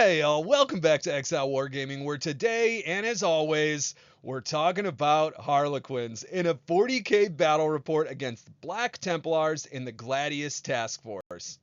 Hey y'all, welcome back to XL Wargaming, where today, and as always, we're talking about Harlequins in a 40k battle report against Black Templars in the Gladius task force.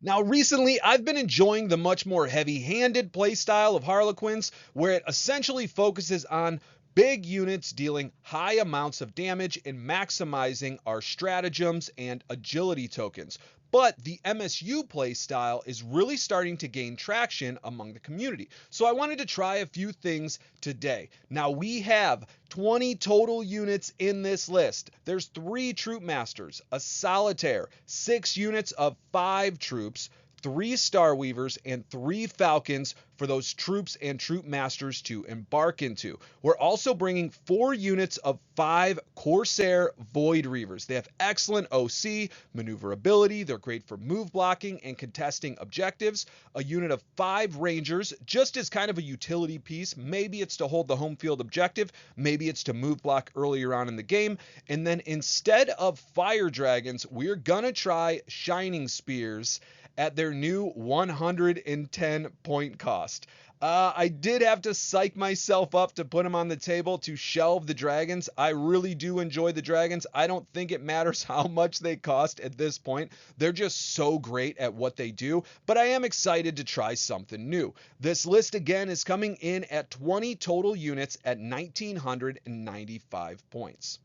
Now, recently, I've been enjoying the much more heavy-handed playstyle of Harlequins, where it essentially focuses on big units dealing high amounts of damage and maximizing our stratagems and agility tokens. But the MSU playstyle is really starting to gain traction among the community. So I wanted to try a few things today. Now we have 20 total units in this list. There's 3 troop masters, a solitaire, 6 units of 5 troops, 3 Star Weavers, and 3 Falcons for those troops and troop masters to embark into. We're also bringing 4 units of 5 Corsair Void Reavers. They have excellent OC, maneuverability, they're great for move blocking and contesting objectives. A unit of 5 Rangers, just as kind of a utility piece. Maybe it's to hold the home field objective, maybe it's to move block earlier on in the game. And then instead of Fire Dragons, we're gonna try Shining Spears at their new 110 point cost. I did have to psych myself up to put them on the table to shelve the dragons. I really do enjoy the dragons. I don't think it matters how much they cost at this point. They're just so great at what they do, but I am excited to try something new. This list again is coming in at 20 total units at 1,995 points.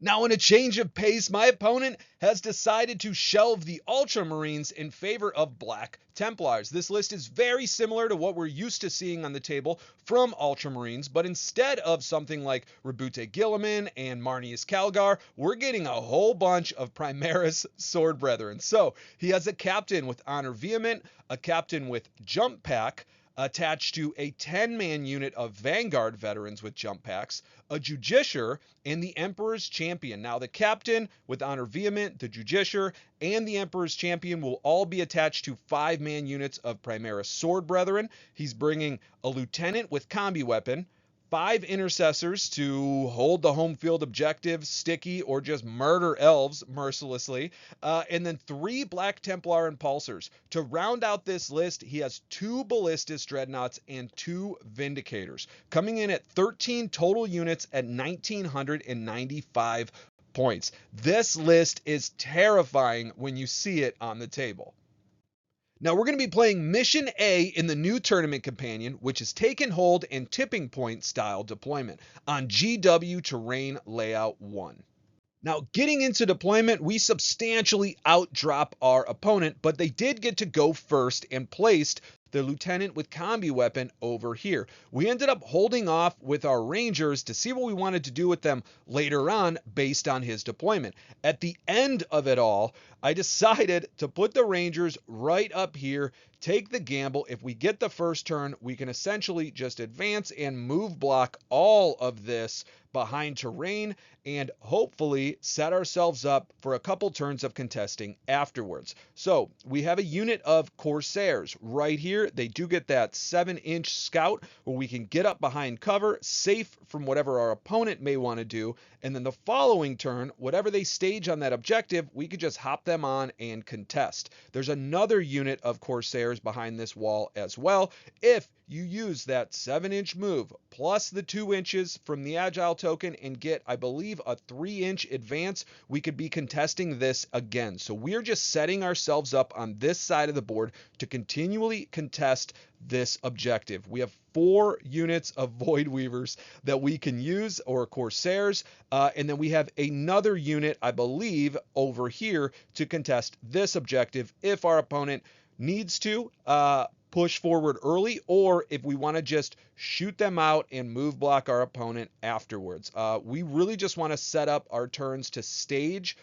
Now, in a change of pace, my opponent has decided to shelve the Ultramarines in favor of Black Templars. This list is very similar to what we're used to seeing on the table from Ultramarines, but instead of something like Rebute Gilliman and Marnius Calgar, we're getting a whole bunch of Primaris Sword Brethren. So, he has a captain with Honor Vehement, a captain with Jump Pack, attached to a 10-man unit of Vanguard veterans with jump packs, a Justiciar, and the Emperor's Champion. Now, the captain with Honor Vehement, the Justiciar, and the Emperor's Champion will all be attached to 5-man units of Primaris Sword Brethren. He's bringing a lieutenant with combi weapon, 5 intercessors to hold the home field objective, sticky, or just murder elves mercilessly, and then 3 Black Templar Impulsors. To round out this list, he has 2 Ballistus Dreadnoughts and 2 Vindicators, coming in at 13 total units at 1,995 points. This list is terrifying when you see it on the table. Now we're going to be playing Mission A in the new tournament companion, which is Taken Hold and Tipping Point style deployment on GW Terrain Layout 1. Now, getting into deployment, we substantially outdrop our opponent, but they did get to go first and placed the lieutenant with combi weapon over here. We ended up holding off with our Rangers to see what we wanted to do with them later on based on his deployment. At the end of it all, I decided to put the Rangers right up here, take the gamble. If we get the first turn, we can essentially just advance and move block all of this behind terrain and hopefully set ourselves up for a couple turns of contesting afterwards. So we have a unit of Corsairs right here. They do get that 7-inch scout where we can get up behind cover, safe from whatever our opponent may want to do. And then the following turn, whatever they stage on that objective, we could just hop them on and contest. There's another unit of Corsairs behind this wall as well. If you use that 7-inch move plus the 2 inches from the Agile token and get, I believe, a 3-inch advance, we could be contesting this again. So we're just setting ourselves up on this side of the board to continually contest this objective. We have 4 units of Void Weavers that we can use, or Corsairs, and then we have another unit, I believe, over here to contest this objective if our opponent needs to push forward early, or if we want to just shoot them out and move block our opponent afterwards. We really just want to set up our turns to stage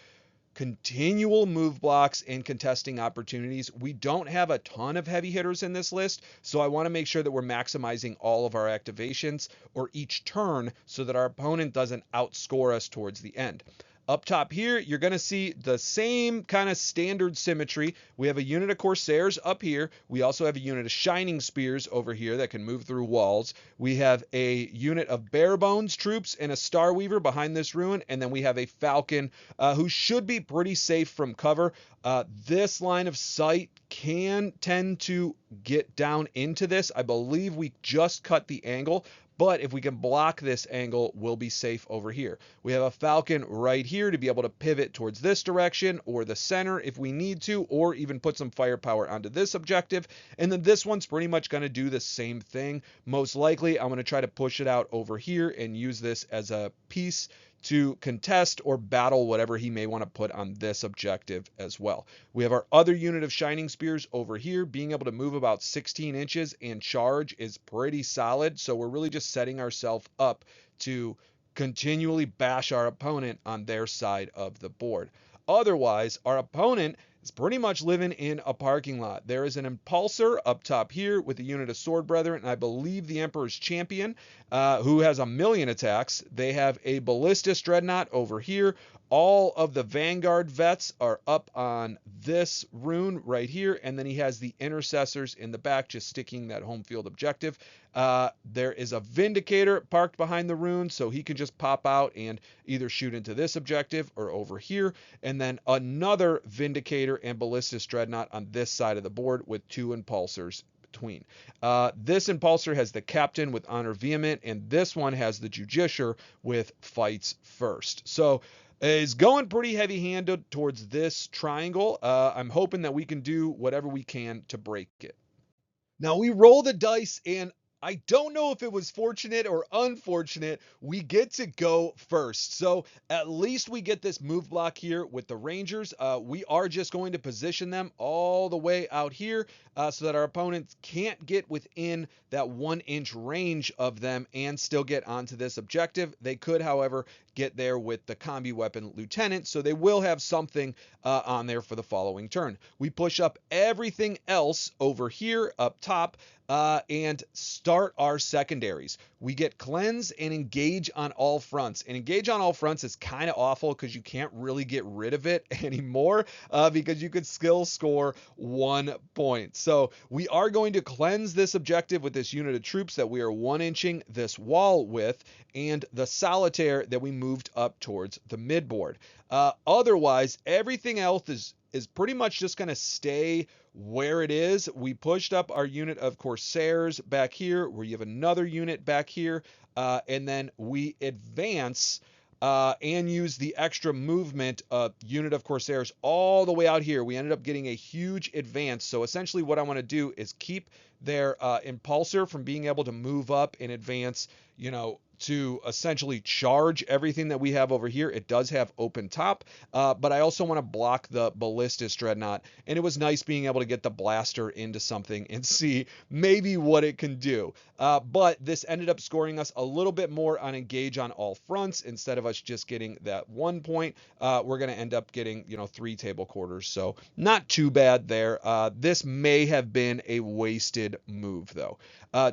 continual move blocks and contesting opportunities. We don't have a ton of heavy hitters in this list, so I want to make sure that we're maximizing all of our activations or each turn so that our opponent doesn't outscore us towards the end. Up top here, you're going to see the same kind of standard symmetry. We have a unit of Corsairs up here. We also have a unit of Shining Spears over here that can move through walls. We have a unit of Bare Bones troops and a Star Weaver behind this ruin. And then we have a Falcon who should be pretty safe from cover. This line of sight can tend to get down into this. I believe we just cut the angle. But if we can block this angle, we'll be safe over here. We have a Falcon right here to be able to pivot towards this direction or the center if we need to, or even put some firepower onto this objective. And then this one's pretty much going to do the same thing. Most likely, I'm going to try to push it out over here and use this as a piece to contest or battle whatever he may want to put on this objective as well. We have our other unit of Shining Spears over here. Being able to move about 16 inches and charge is pretty solid. So we're really just setting ourselves up to continually bash our opponent on their side of the board. Otherwise, our opponent is pretty much living in a parking lot. There is an Impulsor up top here with a unit of Sword Brethren, and I believe the Emperor's Champion, who has 1,000,000 attacks. They have a Ballistus Dreadnought over here. All of the Vanguard vets are up on this rune right here, and then he has the Intercessors in the back just sticking that home field objective. There is a Vindicator parked behind the rune, so he can just pop out and either shoot into this objective or over here, and then another Vindicator and Ballistus Dreadnought on this side of the board with 2 Impulsors between. This Impulsor has the Captain with Honor Vehement, and this one has the Judiciar with Fights First. So is going pretty heavy-handed towards this triangle. I'm hoping that we can do whatever we can to break it. Now we roll the dice, and I don't know if it was fortunate or unfortunate. We get to go first. So at least we get this move block here with the Rangers. We are just going to position them all the way out here so that our opponents can't get within that 1-inch range of them and still get onto this objective. They could, however, get there with the combi weapon Lieutenant, so they will have something on there for the following turn. We push up everything else over here up top and start our secondaries. We get Cleanse and Engage on all fronts. And Engage on all fronts is kind of awful because you can't really get rid of it anymore because you could still score 1 point. So we are going to cleanse this objective with this unit of troops that we are 1-inching this wall with, and the Solitaire that we moved up towards the midboard. Otherwise, everything else is pretty much just going to stay where it is. We pushed up our unit of Corsairs back here, where you have another unit back here, and then we advance and use the extra movement unit of Corsairs all the way out here. We ended up getting a huge advance. So essentially what I want to do is keep their Impulsor from being able to move up and advance, you know, to essentially charge everything that we have over here. It does have open top, but I also want to block the Ballistus Dreadnought, and it was nice being able to get the blaster into something and see maybe what it can do. But this ended up scoring us a little bit more on Engage on all fronts. Instead of us just getting that 1 point, we're going to end up getting, you know, 3 table quarters. So not too bad there. This may have been a wasted move though.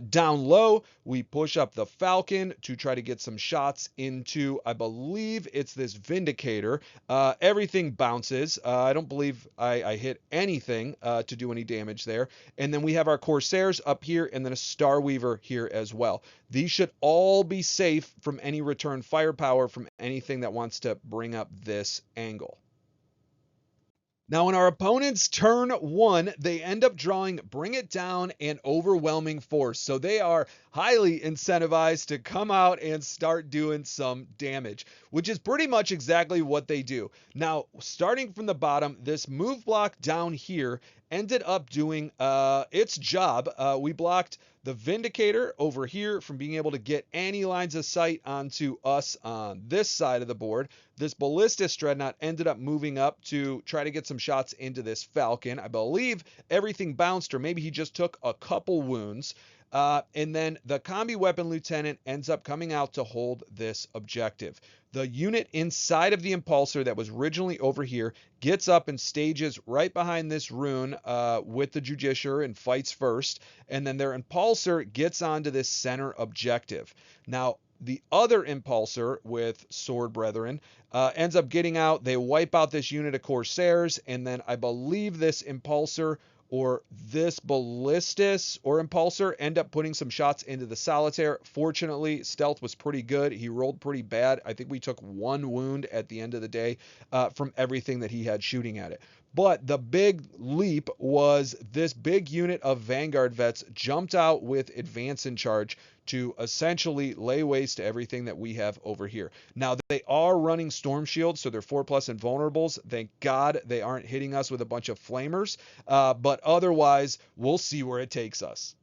Down low, we push up the Falcon to try to get some shots into, I believe it's this Vindicator. Everything bounces. I don't believe I hit anything to do any damage there. And then we have our Corsairs up here and then a Star Weaver here as well. These should all be safe from any return firepower from anything that wants to bring up this angle. Now, in our opponent's turn 1, they end up drawing Bring It Down and Overwhelming Force. So they are highly incentivized to come out and start doing some damage, which is pretty much exactly what they do. Now, starting from the bottom, this move block down here ended up doing its job. We blocked the Vindicator over here from being able to get any lines of sight onto us on this side of the board. This Ballistus Dreadnought ended up moving up to try to get some shots into this Falcon. I believe everything bounced, or maybe he just took a couple wounds. And then the Combi Weapon Lieutenant ends up coming out to hold this objective. The unit inside of the Impulsor that was originally over here gets up and stages right behind this rune with the Judiciar and fights first. And then their Impulsor gets onto this center objective. Now, the other Impulsor with Sword Brethren ends up getting out. They wipe out this unit of Corsairs, and then I believe this Impulsor or this Ballistus or Impulsor end up putting some shots into the Solitaire. Fortunately, stealth was pretty good. He rolled pretty bad. I think we took 1 wound at the end of the day from everything that he had shooting at it. But the big leap was this big unit of Vanguard vets jumped out with advance in charge to essentially lay waste to everything that we have over here. Now, they are running Storm Shields, so they're 4+ invulnerables. Thank God they aren't hitting us with a bunch of flamers, but otherwise, we'll see where it takes us.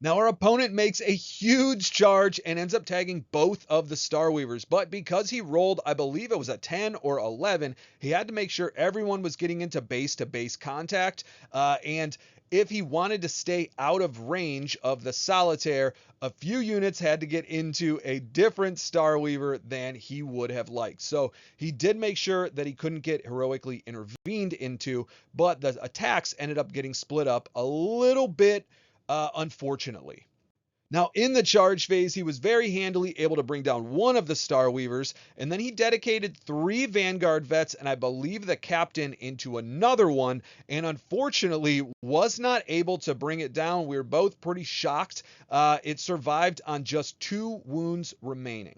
Now, our opponent makes a huge charge and ends up tagging both of the Starweavers, but because he rolled, I believe it was a 10 or 11, he had to make sure everyone was getting into base-to-base contact, and if he wanted to stay out of range of the Solitaire, a few units had to get into a different Starweaver than he would have liked. So he did make sure that he couldn't get heroically intervened into, but the attacks ended up getting split up a little bit, unfortunately. Now, in the charge phase, he was very handily able to bring down one of the Starweavers, and then he dedicated 3 Vanguard vets, and I believe the captain, into another one, and unfortunately was not able to bring it down. We were both pretty shocked. It survived on just 2 wounds remaining.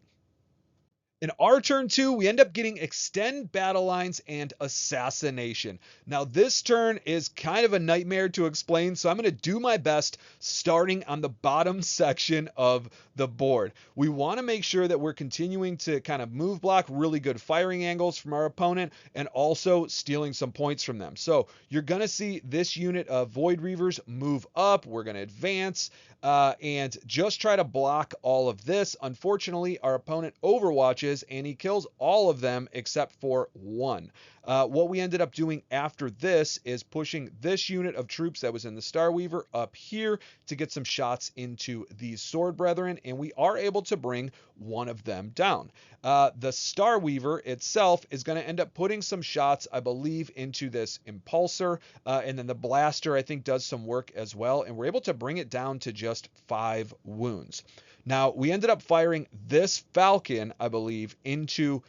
In our turn 2, we end up getting Extend Battle Lines and Assassination. Now, this turn is kind of a nightmare to explain, so I'm going to do my best starting on the bottom section of the board. We want to make sure that we're continuing to kind of move block really good firing angles from our opponent and also stealing some points from them. So you're going to see this unit of Void Reavers move up. We're going to advance and just try to block all of this. Unfortunately, our opponent overwatches and he kills all of them except for 1. What we ended up doing after this is pushing this unit of troops that was in the Starweaver up here to get some shots into these Sword Brethren, and we are able to bring one of them down. The Starweaver itself is going to end up putting some shots, I believe, into this Impulsor, and then the Blaster, I think, does some work as well, and we're able to bring it down to just 5 wounds. Now, we ended up firing this Falcon, I believe, into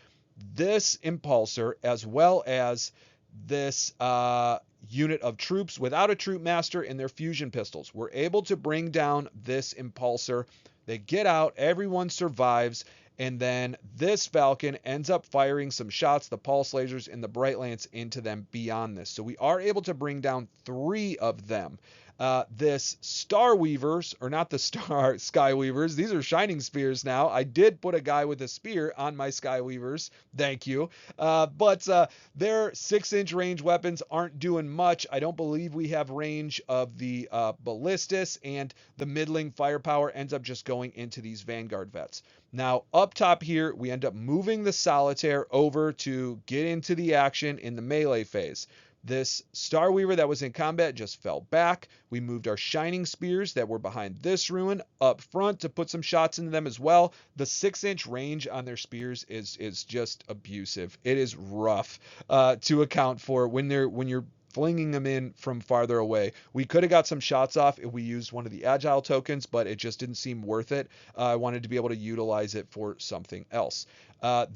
this Impulsor, as well as this unit of troops without a troop master and their fusion pistols. We're able to bring down this Impulsor. They get out, everyone survives, and then this Falcon ends up firing some shots, the Pulse Lasers and the Bright Lance, into them beyond this. So we are able to bring down 3 of them. This Starweavers, or not the Skyweavers, these are Shining Spears now. I did put a guy with a spear on my Skyweavers, thank you. But their 6-inch range weapons aren't doing much. I don't believe we have range of the Ballistus, and the middling firepower ends up just going into these Vanguard vets. Now, up top here, we end up moving the Solitaire over to get into the action in the melee phase. This Starweaver that was in combat just fell back. We moved our Shining Spears that were behind this ruin up front to put some shots into them as well. The 6-inch range on their spears is just abusive. It is rough to account for when you're flinging them in from farther away. We could have got some shots off if we used one of the Agile tokens, but it just didn't seem worth it. I wanted to be able to utilize it for something else.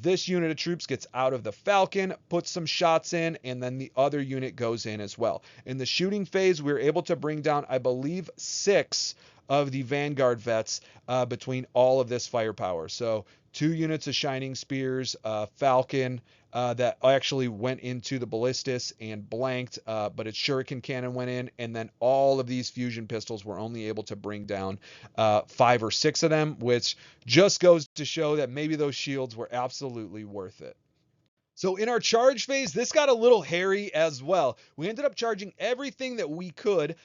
This unit of troops gets out of the Falcon, puts some shots in, and then the other unit goes in as well. In the shooting phase, we were able to bring down, I believe, 6 of the Vanguard vets between all of this firepower. So 2 units of Shining Spears, Falcon, that actually went into the Ballistus and blanked, but its Shuriken Cannon went in, and then all of these fusion pistols were only able to bring down 5 or 6 of them, which just goes to show that maybe those shields were absolutely worth it. So in our charge phase, this got a little hairy as well. We ended up charging everything that we could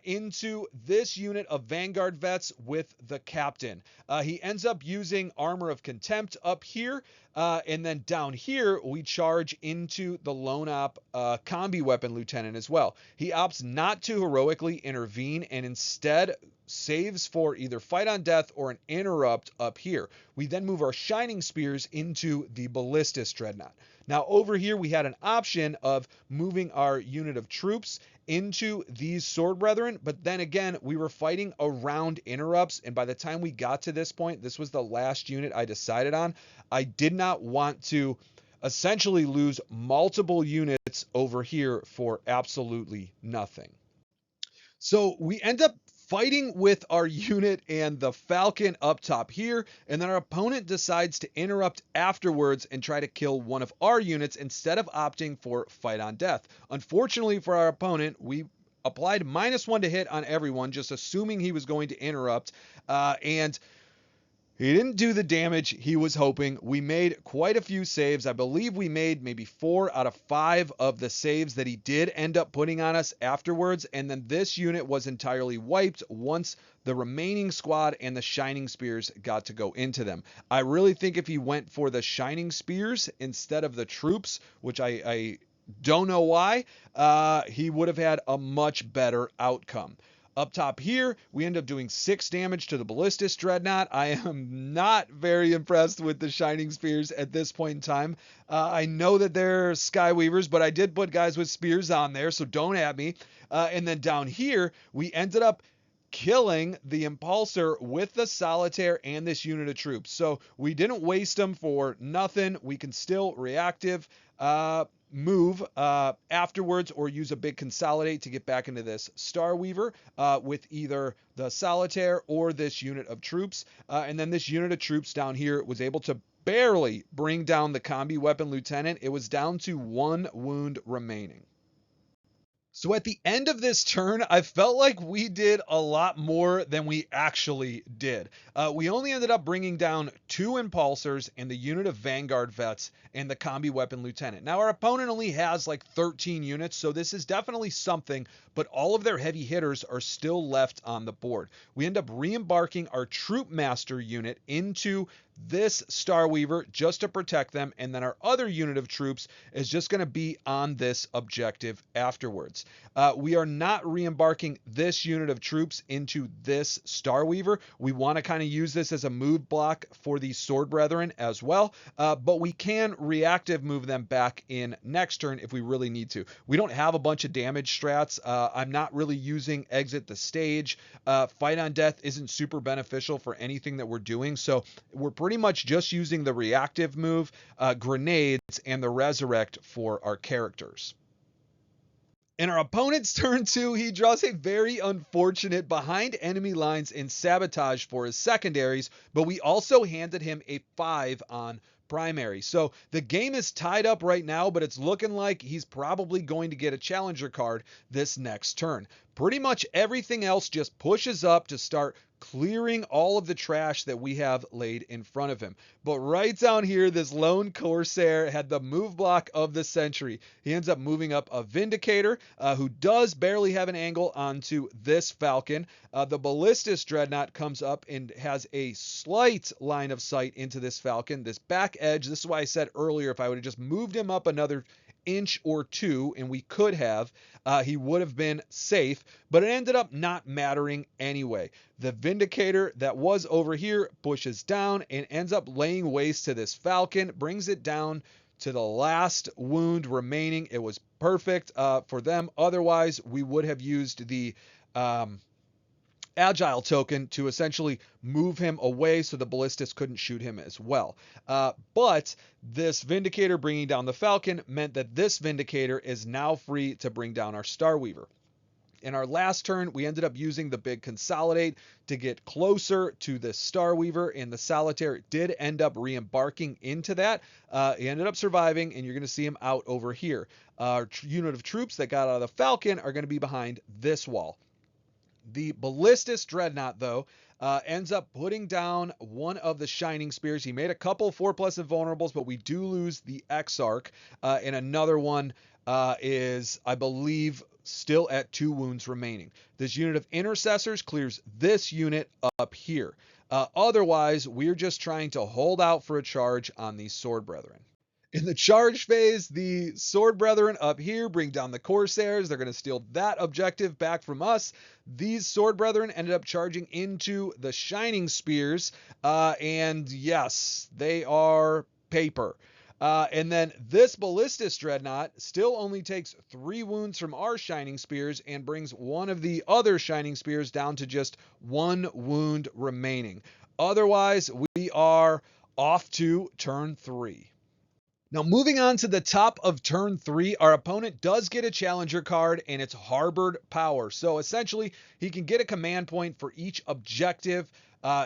into this unit of Vanguard vets with the captain. He ends up using Armor of Contempt up here, and then down here we charge into the Lone Op Combi Weapon Lieutenant as well. He opts not to heroically intervene and instead saves for either fight on death or an interrupt up here. We then move our shining spears into the ballistic dreadnought. Now over here we had an option of moving our unit of troops into these sword brethren, but then again we were fighting around interrupts, and by the time we got to this point, this was the last unit I decided on. I did not want to essentially lose multiple units over here for absolutely nothing. So we end up fighting with our unit and the Falcon up top here, and then our opponent decides to interrupt afterwards and try to kill one of our units instead of opting for fight on death. Unfortunately for our opponent, we applied -1 to hit on everyone, just assuming he was going to interrupt, and he didn't do the damage he was hoping. We made quite a few saves. I believe we made maybe 4 out of 5 of the saves that he did end up putting on us afterwards. And then this unit was entirely wiped once the remaining squad and the Shining Spears got to go into them. I really think if he went for the Shining Spears instead of the troops, which I don't know why, he would have had a much better outcome. Up top here, we end up doing 6 damage to the Ballistic Dreadnought. I am not very impressed with the Shining Spears at this point in time. I know that they're Skyweavers, but I did put guys with spears on there, so don't at me. And then down here, we ended up killing the Impulsor with the Solitaire and this unit of troops. So we didn't waste them for nothing. We can still reactive move afterwards or use a big consolidate to get back into this Starweaver with either the Solitaire or this unit of troops. And then this unit of troops down here was able to barely bring down the Combi Weapon Lieutenant. It was down to 1 wound remaining. So at the end of this turn, I felt like we did a lot more than we actually did. We only ended up bringing down 2 Impulsors and the unit of Vanguard Vets and the Combi Weapon Lieutenant. Now, our opponent only has like 13 units, so this is definitely something, but all of their heavy hitters are still left on the board. We end up re-embarking our Troop Master unit into this Starweaver just to protect them, and then our other unit of troops is just going to be on this objective afterwards. We are not re-embarking this unit of troops into this Starweaver. We want to kind of use this as a move block for these Sword Brethren as well, but we can reactive move them back in next turn if we really need to. We don't have a bunch of damage strats. I'm not really using exit the stage. Fight on death isn't super beneficial for anything that we're doing, so we're pretty much just using the reactive move, grenades, and the resurrect for our characters. In our opponent's turn 2, he draws a very unfortunate behind enemy lines in sabotage for his secondaries, but we also handed him a 5 on primary. So the game is tied up right now, but it's looking like he's probably going to get a challenger card this next turn. Pretty much everything else just pushes up to start clearing all of the trash that we have laid in front of him. But right down here, this lone Corsair had the move block of the century. He ends up moving up a Vindicator, who does barely have an angle onto this Falcon. The Ballistic Dreadnought comes up and has a slight line of sight into this Falcon. This back edge, this is why I said earlier, if I would have just moved him up another inch or 2, and we could have, he would have been safe, but it ended up not mattering anyway. The Vindicator that was over here pushes down and ends up laying waste to this Falcon, brings it down to the last wound remaining. It was perfect for them. Otherwise, we would have used the Agile token to essentially move him away so the Ballistas couldn't shoot him as well. But this Vindicator bringing down the Falcon meant that this Vindicator is now free to bring down our Starweaver. In our last turn, we ended up using the big Consolidate to get closer to the Starweaver, and the Solitaire did end up re-embarking into that. He ended up surviving, and you're going to see him out over here. Our unit of troops that got out of the Falcon are going to be behind this wall. The Ballistic Dreadnought, though, ends up putting down one of the Shining Spears. He made a couple 4+ invulnerables, but we do lose the Exarch, and another one is, I believe, still at 2 wounds remaining. This unit of Intercessors clears this unit up here. Otherwise, we're just trying to hold out for a charge on these Sword Brethren. In the charge phase, the Sword Brethren up here bring down the Corsairs. They're going to steal that objective back from us. These Sword Brethren ended up charging into the Shining Spears. And yes, they are paper. And then this Ballistus Dreadnought still only takes 3 wounds from our Shining Spears and brings one of the other Shining Spears down to just 1 wound remaining. Otherwise, we are off to turn 3. Now, moving on to the top of turn 3, our opponent does get a challenger card, and it's Harbored Power. So essentially, he can get a command point for each objective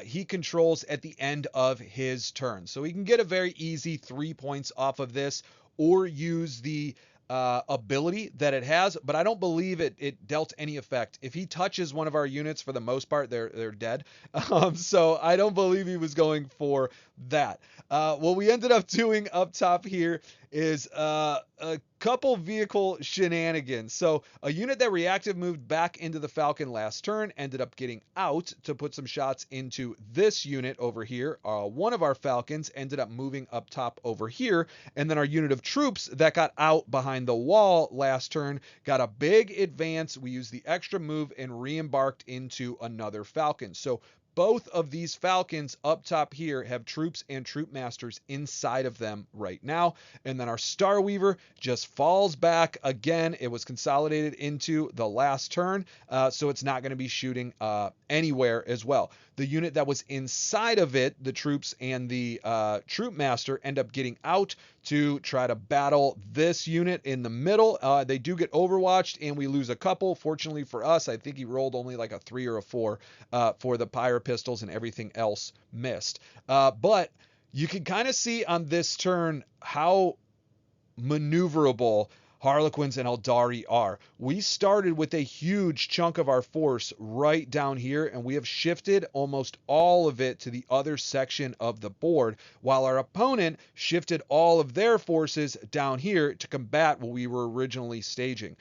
he controls at the end of his turn. So he can get a very easy 3 points off of this, or use the ability that it has, but I don't believe it dealt any effect. If he touches one of our units, for the most part, they're dead. So I don't believe he was going for that. What we ended up doing up top here is a couple vehicle shenanigans. So a unit that reactive moved back into the Falcon last turn ended up getting out to put some shots into this unit over here. One of our Falcons ended up moving up top over here, and then our unit of troops that got out behind the wall last turn got a big advance. We used the extra move and re-embarked into another Falcon. So both of these Falcons up top here have troops and troop masters inside of them right now. And then our Star Weaver just falls back again. It was consolidated into the last turn, so it's not going to be shooting anywhere as well. The unit that was inside of it, the troops and the troop master, end up getting out to try to battle this unit in the middle. They do get overwatched, and we lose a couple. Fortunately for us, I think he rolled only like a 3 or a 4 for the Pyre Pistols, and everything else missed. But you can kind of see on this turn how maneuverable Harlequins and Eldari are. We started with a huge chunk of our force right down here, and we have shifted almost all of it to the other section of the board, while our opponent shifted all of their forces down here to combat what we were originally staging.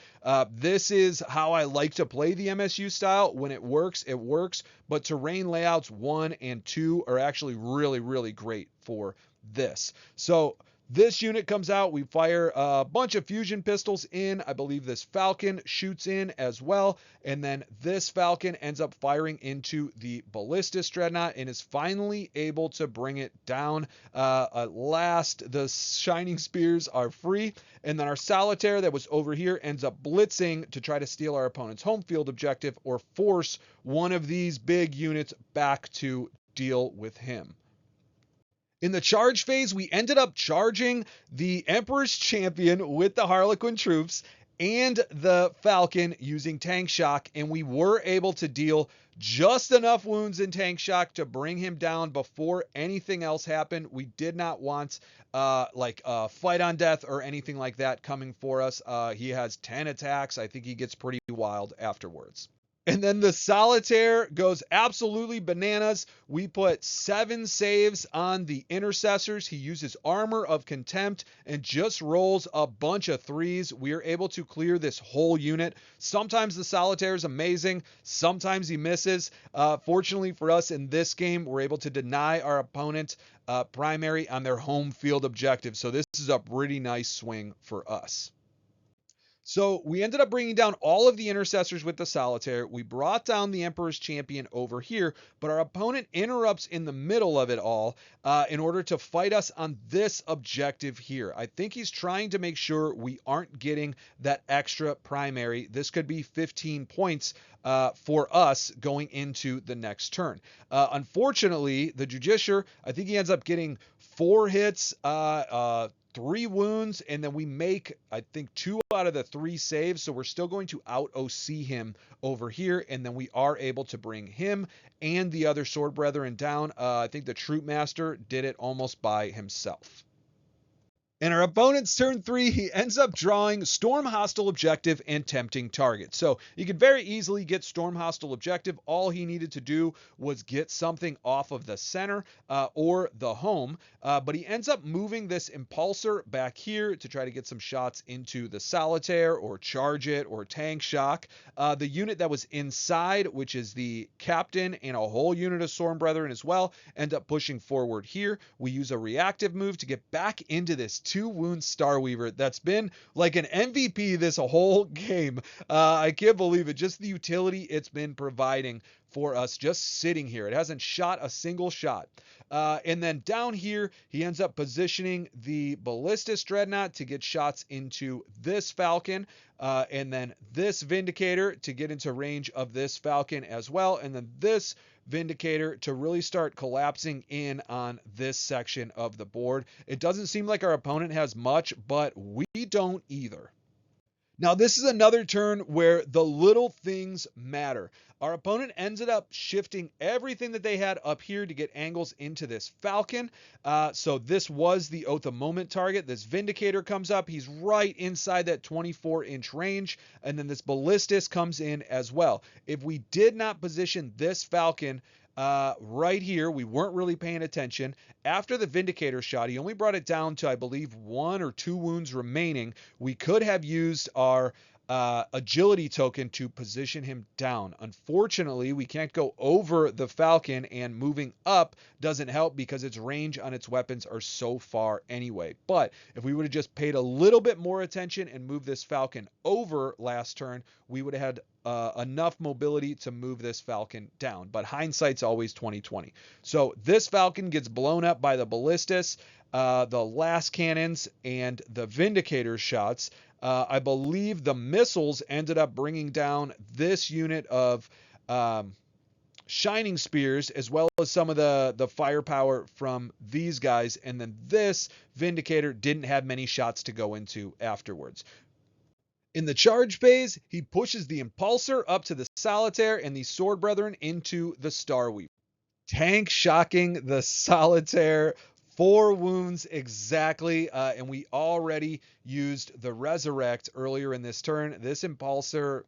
This is how I like to play the MSU style. When it works, it works, but terrain layouts 1 and 2 are actually really, really great for this. So this unit comes out, we fire a bunch of fusion pistols in. I believe this Falcon shoots in as well. And then this Falcon ends up firing into the Ballistus Dreadnought and is finally able to bring it down. At last, the Shining Spears are free. And then our Solitaire that was over here ends up blitzing to try to steal our opponent's home field objective or force one of these big units back to deal with him. In the charge phase, we ended up charging the Emperor's Champion with the Harlequin troops and the Falcon using tank shock, and we were able to deal just enough wounds in tank shock to bring him down before anything else happened. We did not want fight on death or anything like that coming for us. He has 10 attacks. I think he gets pretty wild afterwards. And then the Solitaire goes absolutely bananas. We put 7 saves on the Intercessors. He uses Armor of Contempt and just rolls a bunch of 3s. We are able to clear this whole unit. Sometimes the Solitaire is amazing. Sometimes he misses. Fortunately for us in this game, we're able to deny our opponent primary on their home field objective. So this is a pretty nice swing for us. So we ended up bringing down all of the Intercessors with the Solitaire. We brought down the Emperor's Champion over here, but our opponent interrupts in the middle of it all in order to fight us on this objective here. I think he's trying to make sure we aren't getting that extra primary. This could be 15 points for us going into the next turn. Unfortunately, the Justiciar, I think he ends up getting 4 hits, 3 wounds, and then we make, I think, 2 out of the 3 saves, so we're still going to out-OC him over here, and then we are able to bring him and the other Sword Brethren down. I think the Troop Master did it almost by himself. In our opponent's turn 3, he ends up drawing Storm Hostile Objective and Tempting Target. So you could very easily get Storm Hostile Objective. All he needed to do was get something off of the center or the home. But he ends up moving this Impulsor back here to try to get some shots into the Solitaire or charge it or tank shock. The unit that was inside, which is the Captain and a whole unit of Storm Brethren as well, end up pushing forward here. We use a reactive move to get back into this 2-wound Starweaver that's been like an MVP this whole game. I can't believe it. Just the utility it's been providing for us just sitting here. It hasn't shot a single shot. And then down here, he ends up positioning the Ballistus Dreadnought to get shots into this Falcon, and then this Vindicator to get into range of this Falcon as well, and then this Vindicator to really start collapsing in on this section of the board. It doesn't seem like our opponent has much, but we don't either. Now, this is another turn where the little things matter. Our opponent ended up shifting everything that they had up here to get angles into this Falcon. So this was the Oath of Moment target. This Vindicator comes up. He's right inside that 24-inch range. And then this Ballistus comes in as well. If we did not position this Falcon right here, we weren't really paying attention. After the Vindicator shot, he only brought it down to, I believe, 1 or 2 wounds remaining. We could have used our agility token to position him down. Unfortunately, we can't go over the Falcon, and moving up doesn't help because its range on its weapons are so far anyway. But if we would have just paid a little bit more attention and moved this Falcon over last turn, we would have had enough mobility to move this Falcon down. But hindsight's always 20/20. So this Falcon gets blown up by the Ballistus, the last cannons, and the Vindicator shots. I believe the missiles ended up bringing down this unit of Shining Spears, as well as some of the firepower from these guys. And then this Vindicator didn't have many shots to go into afterwards. In the charge phase, he pushes the Impulsor up to the Solitaire and the Sword Brethren into the Starweaver. Tank shocking the Solitaire. 4 wounds exactly, and we already used the Resurrect earlier in this turn. This Impulsor,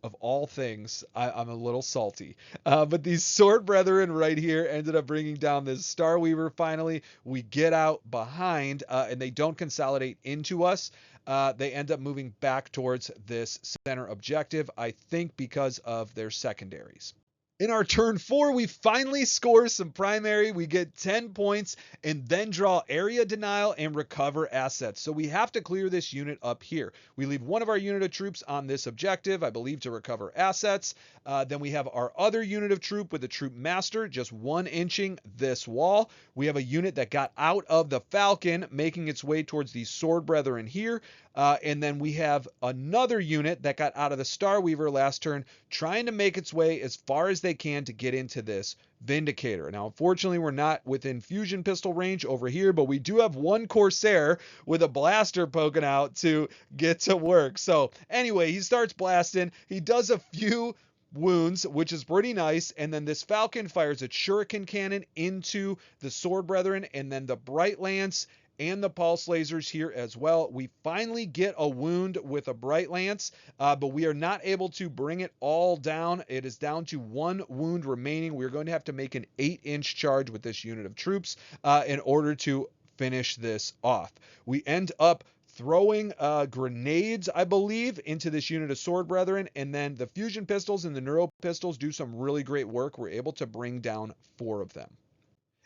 of all things, I'm a little salty. But these Sword Brethren right here ended up bringing down this Starweaver finally. We get out behind, and they don't consolidate into us. They end up moving back towards this center objective, I think because of their secondaries. In our turn 4, we finally score some primary. We get 10 points and then draw area denial and recover assets. So we have to clear this unit up here. We leave one of our unit of troops on this objective, I believe, to recover assets. Then we have our other unit of troop with the troop master just 1-inching this wall. We have a unit that got out of the Falcon, making its way towards the Sword Brethren here. And then we have another unit that got out of the Starweaver last turn, trying to make its way as far as they can to get into this Vindicator. Now, unfortunately, we're not within fusion pistol range over here, but we do have one Corsair with a blaster poking out to get to work. So anyway, he starts blasting. He does a few wounds, which is pretty nice, and then this Falcon fires a shuriken cannon into the Sword Brethren, and then the Bright Lance and the pulse lasers here as well. We finally get a wound with a Bright Lance, but we are not able to bring it all down. It is down to 1 wound remaining. We're going to have to make an 8-inch charge with this unit of troops in order to finish this off. We end up throwing grenades, I believe, into this unit of Sword Brethren, and then the fusion pistols and the neuro pistols do some really great work. We're able to bring down 4 of them.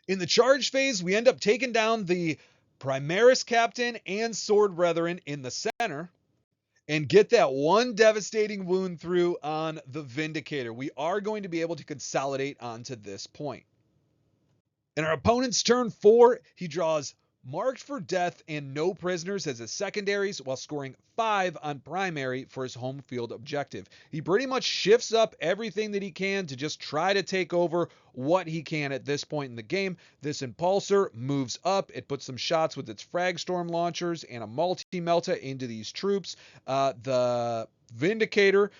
In the charge phase, we end up taking down the Primaris Captain and Sword Brethren in the center and get that 1 devastating wound through on the Vindicator. We are going to be able to consolidate onto this point. In our opponent's turn 4, he draws Marked for Death and No Prisoners as his secondaries while scoring 5 on primary for his home field objective. He pretty much shifts up everything that he can to just try to take over what he can at this point in the game. This Impulsor moves up. It puts some shots with its Fragstorm launchers and a multi-melta into these troops. The Vindicator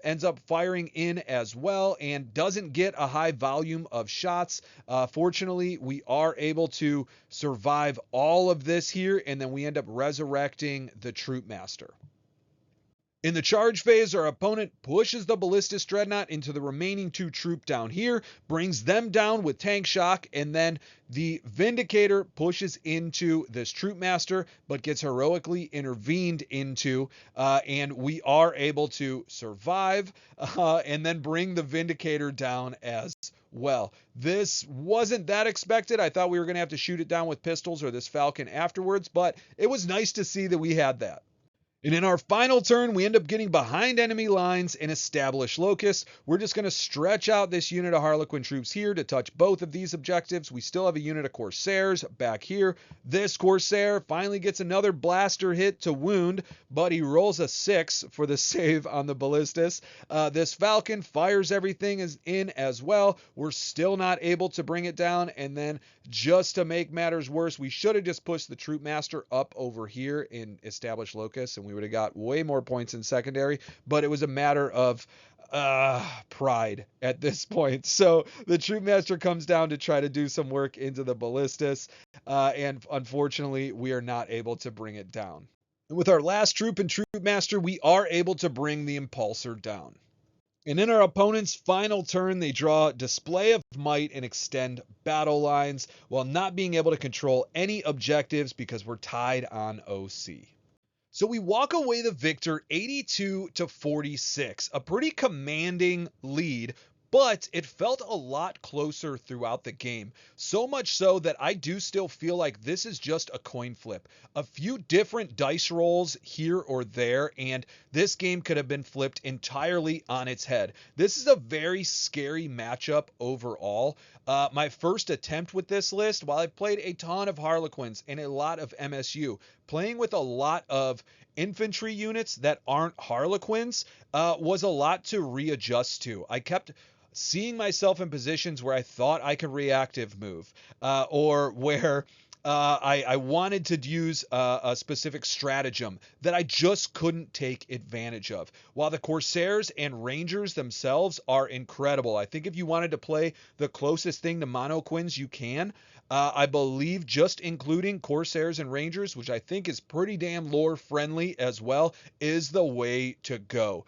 ends up firing in as well and doesn't get a high volume of shots. Fortunately, we are able to survive all of this here, and then we end up resurrecting the Troop Master. In the charge phase, our opponent pushes the Ballistus Dreadnought into the remaining 2 troop down here, brings them down with tank shock, and then the Vindicator pushes into this Troop Master, but gets heroically intervened into, and we are able to survive, and then bring the Vindicator down as Well, this wasn't that expected. I thought we were going to have to shoot it down with pistols or this Falcon afterwards, but it was nice to see that we had that. And in our final turn, we end up getting behind enemy lines and establish locusts. We're just going to stretch out this unit of Harlequin troops here to touch both of these objectives. We still have a unit of Corsairs back here. This Corsair finally gets another blaster hit to wound, but he rolls a 6 for the save on the ballistas. This Falcon fires everything in as well. We're still not able to bring it down. And then just to make matters worse, we should have just pushed the Troop Master up over here and established locusts, and we would have got way more points in secondary, but it was a matter of pride at this point. So the Troop Master comes down to try to do some work into the ballistas, and unfortunately, we are not able to bring it down. And with our last troop and Troop Master, we are able to bring the Impulsor down. And in our opponent's final turn, they draw Display of Might and extend battle lines while not being able to control any objectives because we're tied on OC. So we walk away the victor 82-46, a pretty commanding lead, but it felt a lot closer throughout the game. So much so that I do still feel like this is just a coin flip. A few different dice rolls here or there, and this game could have been flipped entirely on its head. This is a very scary matchup overall. My first attempt with this list, while I've played a ton of Harlequins and a lot of MSU, playing with a lot of infantry units that aren't Harlequins was a lot to readjust to. I kept seeing myself in positions where I thought I could reactive move, or where I wanted to use a specific stratagem that I just couldn't take advantage of. While the Corsairs and Rangers themselves are incredible, I think if you wanted to play the closest thing to Monoquins you can, I believe just including Corsairs and Rangers, which I think is pretty damn lore friendly as well, is the way to go.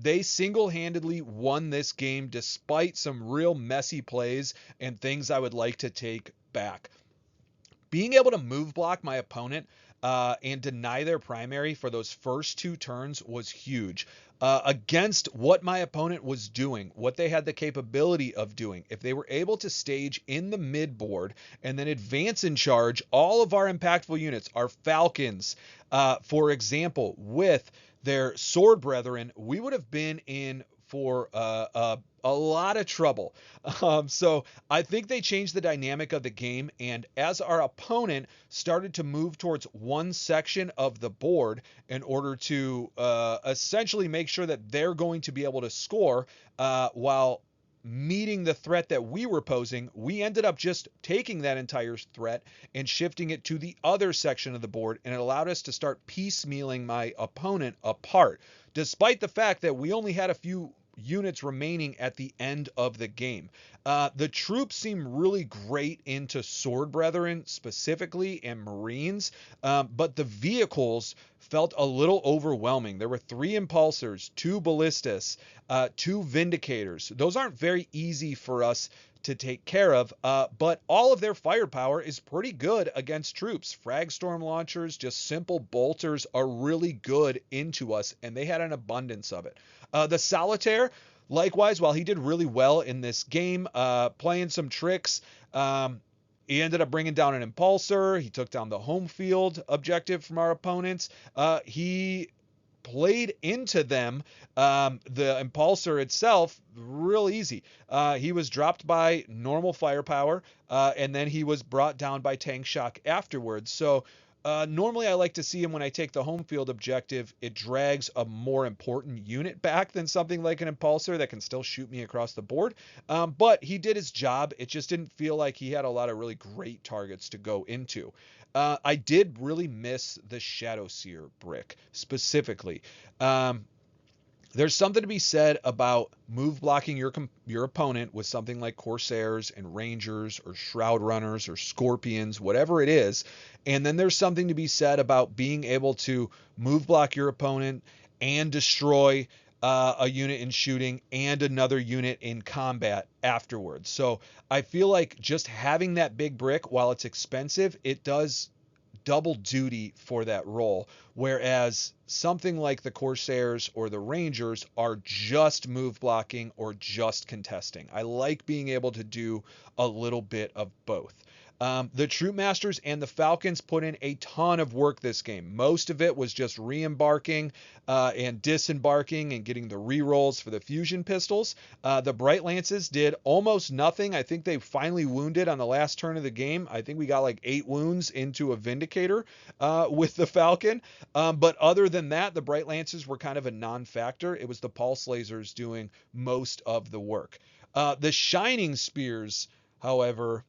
They single-handedly won this game despite some real messy plays and things I would like to take back. Being able to move block my opponent and deny their primary for those first 2 turns was huge. Against what my opponent was doing, what they had the capability of doing. If they were able to stage in the mid board and then advance in charge all of our impactful units, our Falcons, for example, with their Sword Brethren, we would have been in for a lot of trouble. So I think they changed the dynamic of the game, and as our opponent started to move towards one section of the board in order to essentially make sure that they're going to be able to score while meeting the threat that we were posing, we ended up just taking that entire threat and shifting it to the other section of the board, and it allowed us to start piecemealing my opponent apart, despite the fact that we only had a few units remaining at the end of the game. The troops seem really great into Sword Brethren specifically and Marines, but the vehicles felt a little overwhelming. There were 3 Impulsors, 2 Ballistas, 2 Vindicators. Those aren't very easy for us to take care of, but all of their firepower is pretty good against troops. Frag storm launchers, just simple bolters, are really good into us, and they had an abundance of it. The Solitaire, likewise, while he did really well in this game, playing some tricks, he ended up bringing down an Impulsor. He took down the home field objective from our opponents. He played into them, the Impulsor itself, real easy. He was dropped by normal firepower, and then he was brought down by tank shock afterwards. So normally I like to see him when I take the home field objective. It drags a more important unit back than something like an Impulsor that can still shoot me across the board. But he did his job. It just didn't feel like he had a lot of really great targets to go into. I did really miss the Shadowseer brick specifically. There's something to be said about move blocking your opponent with something like Corsairs and Rangers or Shroud Runners or Scorpions, whatever it is. And then there's something to be said about being able to move block your opponent and destroy a unit in shooting and another unit in combat afterwards. So I feel like just having that big brick, while it's expensive, it does double duty for that role, whereas something like the Corsairs or the Rangers are just move blocking or just contesting. I like being able to do a little bit of both. The Troop Masters and the Falcons put in a ton of work this game. Most of it was just re-embarking and disembarking and getting the re-rolls for the fusion pistols. The Bright Lances did almost nothing. I think they finally wounded on the last turn of the game. I think we got like 8 wounds into a Vindicator with the Falcon. But other than that, the Bright Lances were kind of a non-factor. It was the Pulse Lasers doing most of the work. The Shining Spears, however,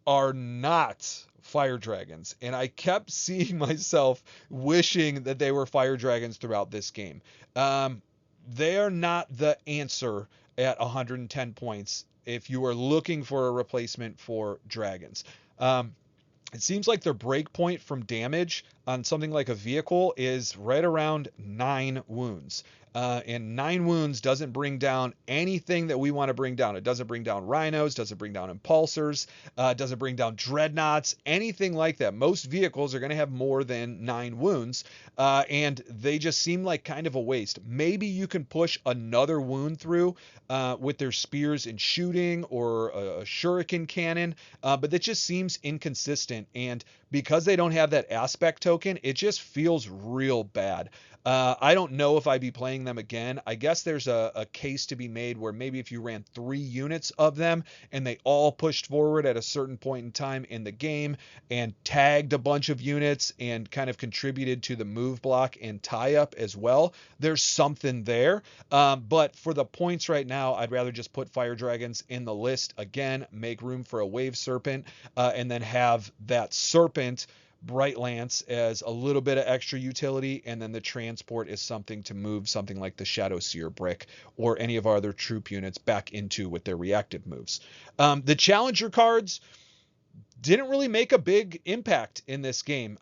are not fire dragons, and I kept seeing myself wishing that they were fire dragons throughout this game. They are not the answer at 110 points if you are looking for a replacement for dragons. It seems like their break point from damage on something like a vehicle is right around 9 wounds. And 9 wounds doesn't bring down anything that we want to bring down. It doesn't bring down rhinos, doesn't bring down impulsors, doesn't bring down dreadnoughts, anything like that. Most vehicles are going to have more than 9 wounds, and they just seem like kind of a waste. Maybe you can push another wound through with their spears and shooting or a shuriken cannon, but that just seems inconsistent. And because they don't have that aspect token, it just feels real bad. I don't know if I'd be playing them again. I guess there's a case to be made where maybe if you ran 3 units of them and they all pushed forward at a certain point in time in the game and tagged a bunch of units and kind of contributed to the move block and tie up as well, there's something there. But for the points right now, I'd rather just put Fire Dragons in the list again, make room for a Wave Serpent, and then have that Serpent Bright Lance as a little bit of extra utility, and then the transport is something to move something like the Shadow Seer brick or any of our other troop units back into with their reactive moves. The Challenger cards didn't really make a big impact in this game.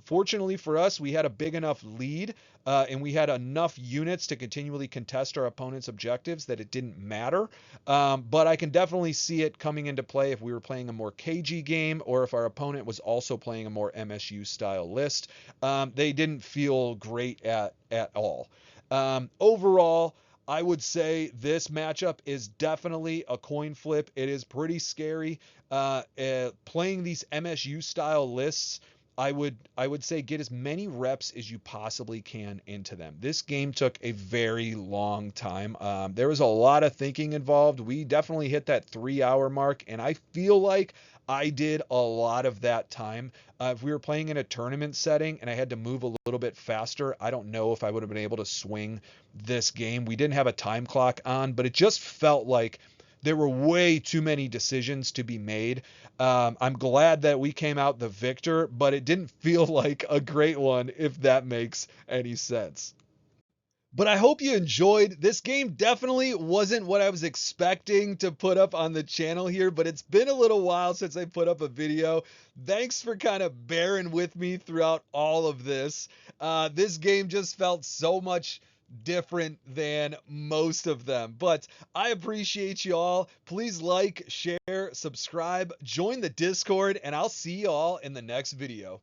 Fortunately for us, we had a big enough lead and we had enough units to continually contest our opponent's objectives that it didn't matter. But I can definitely see it coming into play if we were playing a more KG game or if our opponent was also playing a more MSU style list. They didn't feel great at all. Overall, I would say this matchup is definitely a coin flip. It is pretty scary. Playing these MSU style lists, I would say get as many reps as you possibly can into them. This game took a very long time. There was a lot of thinking involved. We definitely hit that 3-hour mark, and I feel like I did a lot of that time. If we were playing in a tournament setting and I had to move a little bit faster, I don't know if I would have been able to swing this game. We didn't have a time clock on, but it just felt like there were way too many decisions to be made. I'm glad that we came out the victor, but it didn't feel like a great one, if that makes any sense. But I hope you enjoyed. This game definitely wasn't what I was expecting to put up on the channel here, but it's been a little while since I put up a video. Thanks for kind of bearing with me throughout all of this. This game just felt so much different than most of them, but I appreciate you all. Please like, share, subscribe, join the Discord, and I'll see you all in the next video.